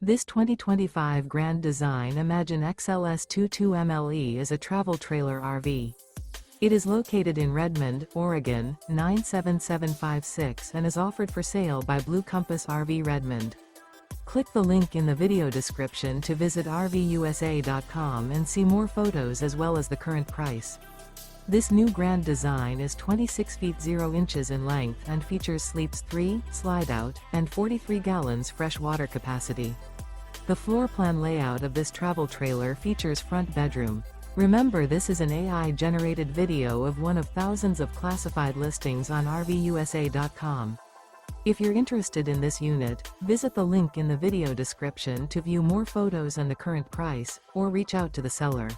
This 2025 Grand Design Imagine XLS 22MLE is a travel trailer RV. It is located in Redmond, Oregon, 97756 and is offered for sale by Blue Compass RV Redmond. Click the link in the video description to visit RVUSA.com and see more photos as well as the current price. This new Grand Design is 26 feet 0 inches in length and features sleeps 3, Slideout, and 43 gallons fresh water capacity. The floor plan layout of this travel trailer features front bedroom. Remember, this is an AI-generated video of one of thousands of classified listings on RVUSA.com. If you're interested in this unit, visit the link in the video description to view more photos and the current price, or reach out to the seller.